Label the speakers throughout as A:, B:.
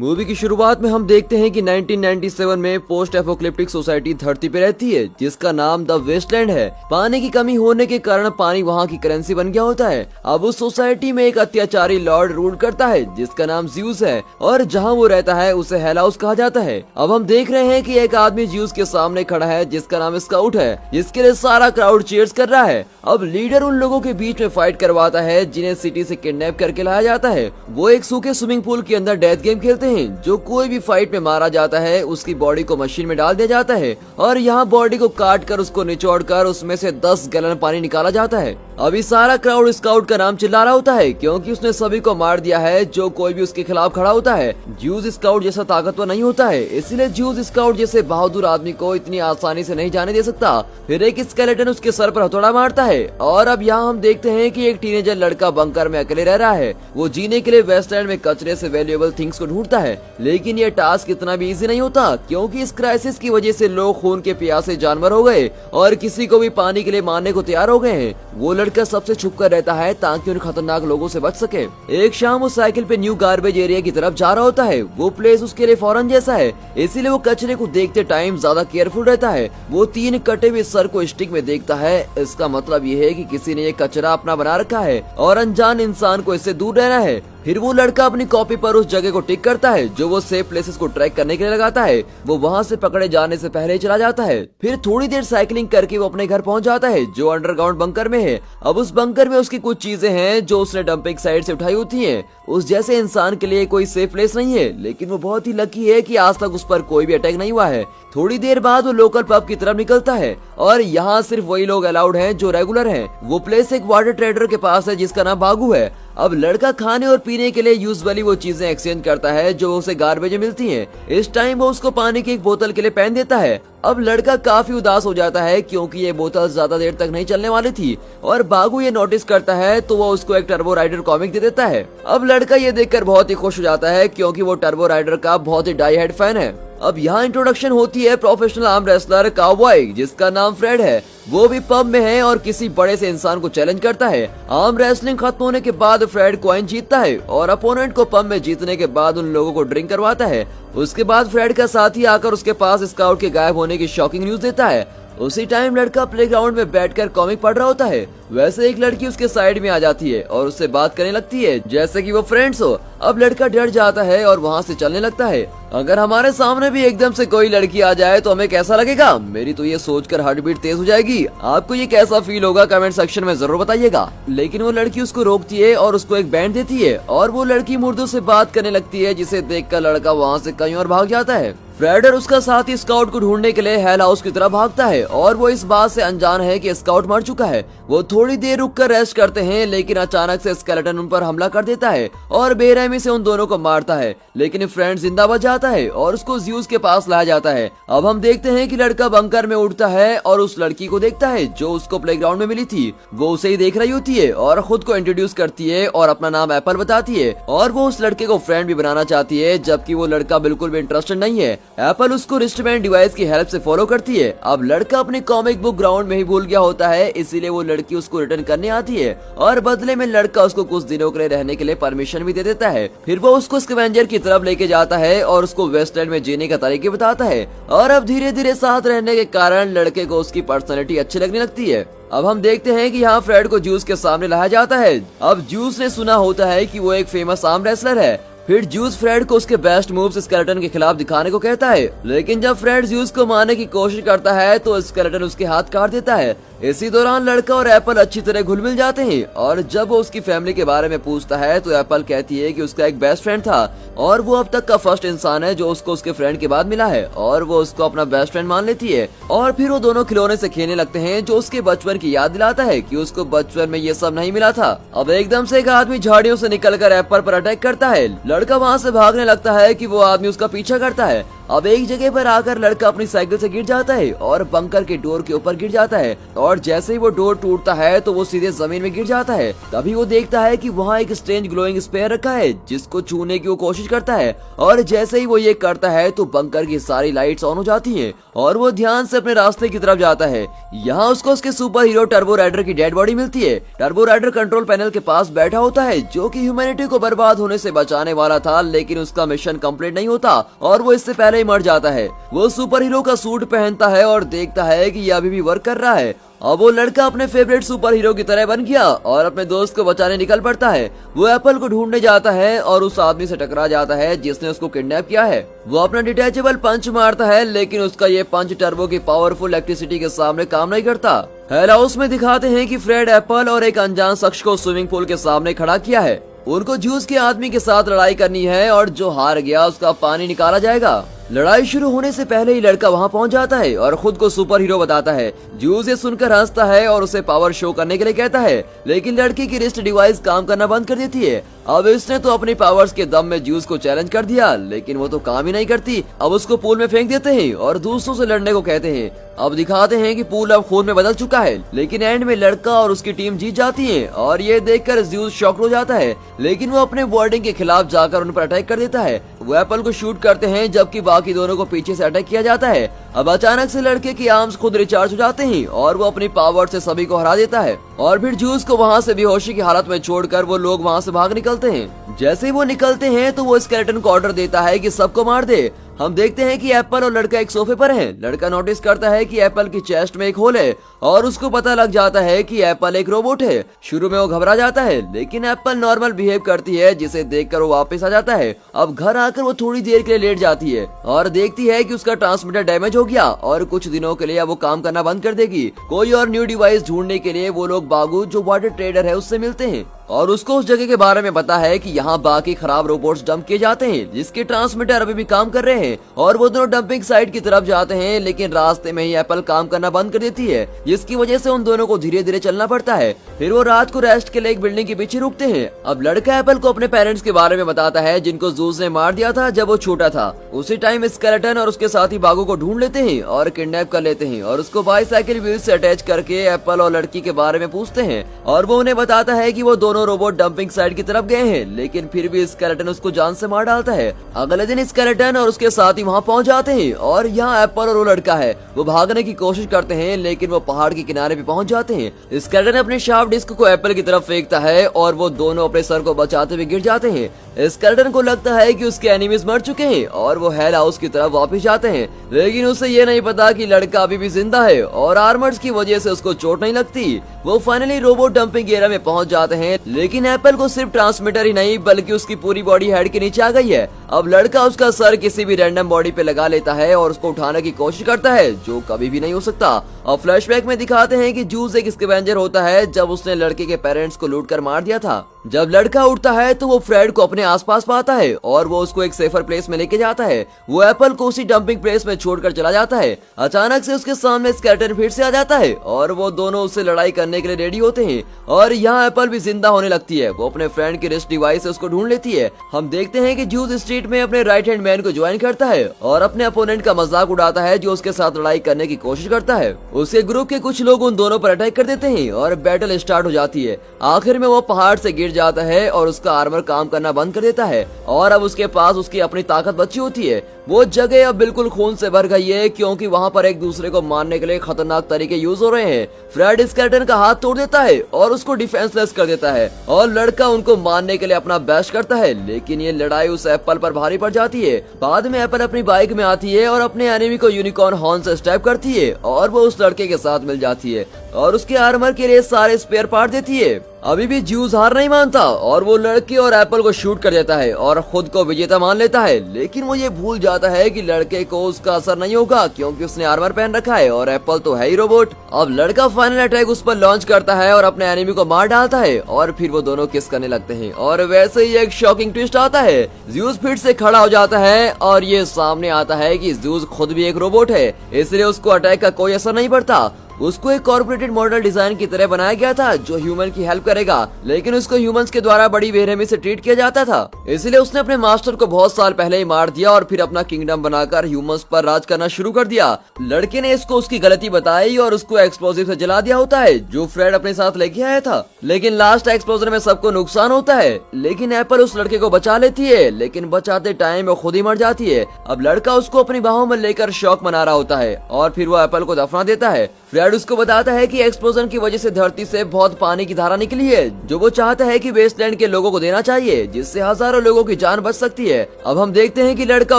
A: Movie की शुरुआत में हम देखते हैं कि 1997 में पोस्ट एपोकलिप्टिक सोसाइटी धरती पे रहती है जिसका नाम द वेस्टलैंड है। पानी की कमी होने के कारण पानी वहाँ की करेंसी बन गया होता है। अब उस सोसाइटी में एक अत्याचारी लॉर्ड रूल करता है जिसका नाम ज्यूस है और जहाँ वो रहता है उसे हेल हाउस कहा जाता है। अब हम देख रहे हैं कि एक आदमी ज्यूस के सामने खड़ा है जिसका नाम स्काउट है, जिसके लिए सारा क्राउड चीयर्स कर रहा है। अब लीडर उन लोगों के बीच में फाइट करवाता है जिन्हें सिटी से किडनैप करके लाया जाता है। वो एक सूखे स्विमिंग पूल के अंदर डेथ गेम खेलते हैं। जो कोई भी फाइट में मारा जाता है उसकी बॉडी को मशीन में डाल दिया जाता है और यहाँ बॉडी को काट कर उसको निचोड़ कर उसमें से 10 गैलन पानी निकाला जाता है। अभी सारा क्राउड स्काउट का नाम चिल्ला रहा होता है क्योंकि उसने सभी को मार दिया है जो कोई भी उसके खिलाफ खड़ा होता है। ज्यूस स्काउट जैसा ताकतवर नहीं होता है, इसलिए ज्यूस स्काउट जैसे बहादुर आदमी को इतनी आसानी से नहीं जाने दे सकता। फिर एक स्केलेटन उसके सर पर हथौड़ा मारता है और अब यहाँ हम देखते हैं कि एक टीनेजर लड़का बंकर में अकेले रह रहा है। वो जीने के लिए वेस्टलैंड में कचरे से वैल्यूएबल थिंग्स को ढूंढता है, लेकिन ये टास्क इतना भी इजी नहीं होता क्योंकि इस क्राइसिस की वजह से लोग खून के प्यासे जानवर हो गए और किसी को भी पानी के लिए मारने को तैयार हो गए हैं। वो लड़का सबसे छुपकर रहता है ताकि उन खतरनाक लोगों से बच सके। एक शाम वो साइकिल पे न्यू गार्बेज एरिया की तरफ जा रहा होता है। वो प्लेस उसके लिए फॉरेन जैसा है, इसीलिए वो कचरे को देखते टाइम ज्यादा केयरफुल रहता है। वो 3 कटे हुए सर को स्टिक में देखता है। इसका मतलब ये है कि किसी ने ये कचरा अपना बना रखा है और अनजान इंसान को इससे दूर रहना है। फिर वो लड़का अपनी कॉपी पर उस जगह को टिक करता है जो वो सेफ प्लेसेस को ट्रैक करने के लिए लगाता है। वो वहाँ से पकड़े जाने से पहले ही चला जाता है। फिर थोड़ी देर साइकिलिंग करके वो अपने घर पहुँच जाता है जो अंडरग्राउंड बंकर में है। अब उस बंकर में उसकी कुछ चीजें हैं जो उसने डंपिंग साइट से उठाई होती हैं। उस जैसे इंसान के लिए कोई सेफ प्लेस नहीं है, लेकिन वो बहुत ही लकी है कि आज तक उस पर कोई भी अटैक नहीं हुआ है। थोड़ी देर बाद वो लोकल पब की तरफ निकलता है और यहाँ सिर्फ वही लोग अलाउड हैं जो रेगुलर हैं। वो प्लेस एक वाटर ट्रेडर के पास है जिसका नाम बागू है। अब लड़का खाने और पीने के लिए यूजुअली वो चीजें एक्सचेंज करता है जो उसे गार्बेज में मिलती हैं। इस टाइम वो उसको पानी की एक बोतल के लिए पेन देता है। अब लड़का काफी उदास हो जाता है क्योंकि ये बोतल ज्यादा देर तक नहीं चलने वाली थी और बागू ये नोटिस करता है तो वो उसको एक टर्बो राइडर कॉमिक दे देता है। अब लड़का ये देखकर बहुत ही खुश हो जाता है क्योंकि वो टर्बो राइडर का बहुत ही डाई हार्ड फैन है। अब यहाँ इंट्रोडक्शन होती है प्रोफेशनल आर्म रेसलर काउबॉय जिसका नाम फ्रेड है। वो भी पब में है और किसी बड़े से इंसान को चैलेंज करता है। आर्म रेसलिंग खत्म होने के बाद फ्रेड कॉइन जीतता है और अपोनेंट को पब में जीतने के बाद उन लोगों को ड्रिंक करवाता है। उसके बाद फ्रेड का साथी आकर उसके पास स्काउट के गायब होने की शॉकिंग न्यूज देता है। उसी टाइम लड़का प्लेग्राउंड में बैठकर कॉमिक पढ़ रहा होता है। वैसे एक लड़की उसके साइड में आ जाती है और उससे बात करने लगती है जैसे कि वो फ्रेंड्स हो। अब लड़का डर जाता है और वहाँ से चलने लगता है। अगर हमारे सामने भी एकदम से कोई लड़की आ जाए तो हमें कैसा लगेगा? मेरी तो ये सोचकर हार्ट बीट तेज हो जाएगी। आपको ये कैसा फील होगा कमेंट सेक्शन में जरूर बताइएगा। लेकिन वो लड़की उसको रोकती है और उसको एक बैंड देती है और वो लड़की मुर्दों से बात करने लगती है जिसे देखकर लड़का वहाँ से कहीं और भाग जाता है। फ्रेड और उसका साथी स्काउट को ढूंढने के लिए हेल हाउस की तरफ भागता है और वो इस बात से अनजान है कि स्काउट मर चुका है। वो थोड़ी देर रुककर रेस्ट करते हैं लेकिन अचानक से स्केलेटन उन पर हमला कर देता है और बेरहमी से उन दोनों को मारता है, लेकिन फ्रेंड जिंदा बच जाता है और उसको ज्यूस के पास लाया जाता है। अब हम देखते हैं कि लड़का बंकर में उठता है और उस लड़की को देखता है जो उसको प्लेग्राउंड में मिली थी। वो उसे ही देख रही होती है और खुद को इंट्रोड्यूस करती है और अपना नाम एप्पल बताती है और वो उस लड़के को फ्रेंड भी बनाना चाहती है, जबकि वो लड़का बिल्कुल भी इंटरेस्टेड नहीं है। एप्पल उसको रिस्टबैंड डिवाइस की हेल्प से फॉलो करती है। अब लड़का अपनी कॉमिक बुक ग्राउंड में ही भूल गया होता है, इसीलिए वो लड़की उसको रिटर्न करने आती है और बदले में लड़का उसको कुछ दिनों के लिए रहने के लिए परमिशन भी दे देता है। फिर वो उसको स्कैवेंजर की तरफ लेके जाता है और उसको वेस्टलैंड में जीने का तरीके बताता है और अब धीरे धीरे साथ रहने के कारण लड़के को उसकी पर्सनैलिटी अच्छी लगने लगती है। अब हम देखते हैं कि यहाँ फ्रेड को ज्यूस के सामने लाया जाता है। अब ज्यूस ने सुना होता है कि वो एक फेमस आर्म रेसलर है। फिर ज्यूस फ्रेड को उसके बेस्ट मूव्स स्केलेटन के खिलाफ दिखाने को कहता है, लेकिन जब फ्रेड ज्यूस को मारने की कोशिश करता है तो स्केलेटन उसके हाथ काट देता है। इसी दौरान लड़का और एप्पल अच्छी तरह घुल मिल जाते हैं और जब वो उसकी फैमिली के बारे में पूछता है तो एप्पल कहती है कि उसका एक बेस्ट फ्रेंड था और वो अब तक का फर्स्ट इंसान है जो उसको उसके फ्रेंड के बाद मिला है और वो उसको अपना बेस्ट फ्रेंड मान लेती है। और फिर वो दोनों खिलौने से खेलने लगते हैं जो उसके बचपन की याद दिलाता है कि उसको बचपन में ये सब नहीं मिला था। अब एकदम से एक आदमी झाड़ियों से निकलकर एप्पल पर अटैक करता है। लड़का वहाँ से भागने लगता है कि वो आदमी उसका पीछा करता है। अब एक जगह पर आकर लड़का अपनी साइकिल से गिर जाता है और बंकर के डोर के ऊपर गिर जाता है और जैसे ही वो डोर टूटता है तो वो सीधे जमीन में गिर जाता है। तभी वो देखता है कि वहाँ एक स्ट्रेंज ग्लोइंग स्पेयर रखा है जिसको छूने की वो कोशिश करता है और जैसे ही वो ये करता है तो बंकर की सारी लाइट्स ऑन हो जाती हैं और वो ध्यान से अपने रास्ते की तरफ जाता है। यहाँ उसको उसके सुपर हीरो टर्बो राइडर की डेड बॉडी मिलती है। टर्बो राइडर कंट्रोल पैनल के पास बैठा होता है जो कि ह्यूमैनिटी को बर्बाद होने से बचाने वाला था, लेकिन उसका मिशन कंप्लीट नहीं होता और वो इससे पहले ही मर जाता है। वो सुपर हीरो का सूट पहनता है और देखता है कि ये अभी भी वर्क कर रहा है। अब वो लड़का अपने फेवरेट सुपर हीरो की तरह बन गया और अपने दोस्त को बचाने निकल पड़ता है। वो एप्पल को ढूंढने जाता है और उस आदमी से टकरा जाता है जिसने उसको किडनैप किया है। वो अपना डिटैचेबल पंच मारता है लेकिन उसका ये पंच टर्बो की पावरफुल इलेक्ट्रिसिटी के सामने काम नहीं करता। हेल हाउस में दिखाते हैं कि फ्रेड एप्पल और एक अनजान शख्स को स्विमिंग पूल के सामने खड़ा किया है। उनको जूस के आदमी के साथ लड़ाई करनी है और जो हार गया उसका पानी निकाला जाएगा। लड़ाई शुरू होने से पहले ही लड़का वहां पहुंच जाता है और खुद को सुपर हीरो बताता है। जूस ये सुनकर हंसता है और उसे पावर शो करने के लिए कहता है, लेकिन लड़की की रिस्ट डिवाइस काम करना बंद कर देती है। अब इसने तो अपनी पावर्स के दम में जूस को चैलेंज कर दिया, लेकिन वो तो काम ही नहीं करती। अब उसको पूल में फेंक देते हैं और दूसरों से लड़ने को कहते हैं। अब दिखाते हैं कि पूल अब खून में बदल चुका है, लेकिन एंड में लड़का और उसकी टीम जीत जाती है और ये देखकर जूस शॉक हो जाता है, लेकिन वो अपने वार्डिंग के खिलाफ जाकर उन पर अटैक कर देता है। वो एप्पल को शूट करते हैं जबकि बाकी दोनों को पीछे से अटैक किया जाता है। अब अचानक से लड़के की आर्म्स खुद रिचार्ज हो जाते हैं और वो अपनी पावर से सभी को हरा देता है और फिर जूस को वहाँ से बेहोशी की हालत में छोड़कर वो लोग वहाँ से भाग निकलते हैं। जैसे ही वो निकलते हैं तो वो स्केलेटन को ऑर्डर देता है कि सबको मार दे। हम देखते हैं कि एप्पल और लड़का एक सोफे पर हैं। लड़का नोटिस करता है कि एप्पल की चेस्ट में एक होल है और उसको पता लग जाता है कि एप्पल एक रोबोट है। शुरू में वो घबरा जाता है, लेकिन एप्पल नॉर्मल बिहेव करती है जिसे देखकर वो वापस आ जाता है। अब घर आकर वो थोड़ी देर के लिए लेट जाती है और देखती है कि उसका ट्रांसमीटर डैमेज हो गया और कुछ दिनों के लिए वो काम करना बंद कर देगी। कोई और न्यू डिवाइस ढूंढने के लिए वो लोग बागू जो वाटर ट्रेडर है उससे मिलते हैं और उसको उस जगह के बारे में पता है कि यहाँ बाकी खराब रोबोट्स डंप किए जाते हैं जिसके ट्रांसमीटर अभी भी काम कर रहे हैं और वो दोनों डंपिंग साइट की तरफ जाते हैं, लेकिन रास्ते में ही एप्पल काम करना बंद कर देती है जिसकी वजह से उन दोनों को धीरे धीरे चलना पड़ता है। फिर वो रात को रेस्ट के लिए एक बिल्डिंग के पीछे रुकते हैं। अब लड़का एप्पल को अपने पेरेंट्स के बारे में बताता है जिनको जूस ने मार दिया था जब वो छोटा था। उसी टाइम स्केलेटन और उसके साथी बागू को ढूंढ लेते हैं और किडनैप कर लेते हैं और उसको बाईसाइकिल व्हील से अटैच करके एप्पल और लड़की के बारे में पूछते हैं और वो उन्हें बताता है कि वो दोनों रोबोट डंपिंग साइड की तरफ गए हैं, लेकिन फिर भी स्केलेटन उसको जान से मार डालता है। अगले दिन स्केलेटन और उसके साथी वहाँ पहुँच जाते हैं और यहाँ एप्पल और वो लड़का है वो भागने की कोशिश करते हैं, लेकिन वो पहाड़ के किनारे पे पहुँच जाते हैं। स्केलेटन अपने शार्प डिस्क को एप्पल की तरफ फेंकता है और वो दोनों अपने सर को बचाते हुए गिर जाते हैं। स्केलेटन को लगता है कि उसके एनिमीज मर चुके हैं और वो हेल हाउस की तरफ वापस जाते हैं, लेकिन उसे ये नहीं पता कि लड़का अभी भी जिंदा है और आर्मर्स की वजह से उसको चोट नहीं लगती। वो फाइनली रोबोट डंपिंग एरिया में पहुंच जाते हैं, लेकिन एप्पल को सिर्फ ट्रांसमीटर ही नहीं बल्कि उसकी पूरी बॉडी हेड के नीचे आ गई है। अब लड़का उसका सर किसी भी रैंडम बॉडी पे लगा लेता है और उसको उठाने की कोशिश करता है जो कभी भी नहीं हो सकता। और फ्लैशबैक में दिखाते हैं कि जूस एक स्कैवेंजर होता है जब उसने लड़के के पेरेंट्स को लूट कर मार दिया था। जब लड़का उठता है तो वो फ्रेड को अपने आसपास पाता है और वो उसको एक सेफर प्लेस में लेके जाता है। वो एप्पल को उसी डंपिंग प्लेस में छोड़कर चला जाता है। अचानक से उसके सामने स्केलेटन फिर से आ जाता है और वो दोनों उससे लड़ाई करने के लिए रेडी होते हैं और यहाँ एप्पल भी जिंदा होने लगती है। वो अपने फ्रेंड की रिस्ट डिवाइस से उसको ढूंढ लेती है। हम देखते हैं कि जूस स्ट्रीट में अपने राइट हैंड मैन को ज्वाइन करता है और अपने अपोनेंट का मजाक उड़ाता है जो उसके साथ लड़ाई करने की कोशिश करता है। उसके ग्रुप के कुछ लोग उन दोनों पर अटैक कर देते हैं और बैटल स्टार्ट हो जाती है। आखिर में वो पहाड़ से गिर जाता है और उसका आर्मर काम करना बंद कर देता है और अब उसके पास उसकी अपनी ताकत बची होती है। वो जगह अब बिल्कुल खून से भर गई है क्योंकि वहाँ पर एक दूसरे को मारने के लिए खतरनाक तरीके यूज हो रहे हैं। फ्रेड स्केलेटन का हाथ तोड़ देता है और उसको डिफेंसलेस कर देता है और लड़का उनको मारने के लिए अपना बेस्ट करता है, लेकिन ये लड़ाई उस एप्पल पर भारी पड़ जाती है। बाद में एप्पल अपनी बाइक में आती है और अपने एनिमी को यूनिकॉर्न हॉर्न से स्टैप करती है और वो उस लड़के के साथ मिल जाती है और उसके आर्मर के लिए सारे स्पेयर पार्ट देती है। अभी भी जूस हार नहीं मानता और वो लड़के और एप्पल को शूट कर देता है और खुद को विजेता मान लेता है, लेकिन वो ये भूल जाता है कि लड़के को उसका असर नहीं होगा क्योंकि उसने आर्मर पहन रखा है और एप्पल तो है ही रोबोट। अब लड़का फाइनल अटैक उस पर लॉन्च करता है और अपने एनिमी को मार डालता है और फिर वो दोनों किस करने लगते हैं और वैसे ही एक शॉकिंग ट्विस्ट आता है। जूस फिर से खड़ा हो जाता है और ये सामने आता है कि जूस खुद भी एक रोबोट है, इसलिए उसको अटैक का कोई असर नहीं पड़ता। उसको एक कॉर्पोरेटेड मॉडल डिजाइन की तरह बनाया गया था जो ह्यूमन की हेल्प करेगा, लेकिन उसको ह्यूमंस के द्वारा बड़ी बेरहमी से ट्रीट किया जाता था। इसलिए उसने अपने मास्टर को बहुत साल पहले ही मार दिया और फिर अपना किंगडम बनाकर ह्यूमंस पर राज करना शुरू कर दिया। लड़के ने इसको उसकी गलती बताई और उसको एक्सप्लोजिव से जला दिया होता है जो फ्रेड अपने साथ लेके आया था। लेकिन लास्ट एक्सप्लोजन में सबको नुकसान होता है, लेकिन एप्पल उस लड़के को बचा लेती है, लेकिन बचाते टाइम वो खुद ही मर जाती है। अब लड़का उसको अपनी बाहों में लेकर शौक मना रहा होता है और फिर वो एप्पल को दफना देता है। फ्रेड उसको बताता है कि एक्सप्लोजन की वजह से धरती से बहुत पानी की धारा निकली है जो वो चाहता है कि वेस्टलैंड के लोगों को देना चाहिए, जिससे हजारों लोगों की जान बच सकती है। अब हम देखते हैं कि लड़का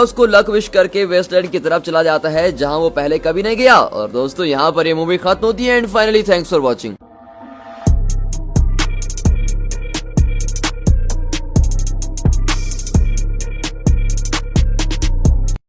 A: उसको लक विश करके वेस्टलैंड की तरफ चला जाता है जहां वो पहले कभी नहीं गया। और दोस्तों यहाँ पर ये मूवी खत्म होती है and finally thanks for watching.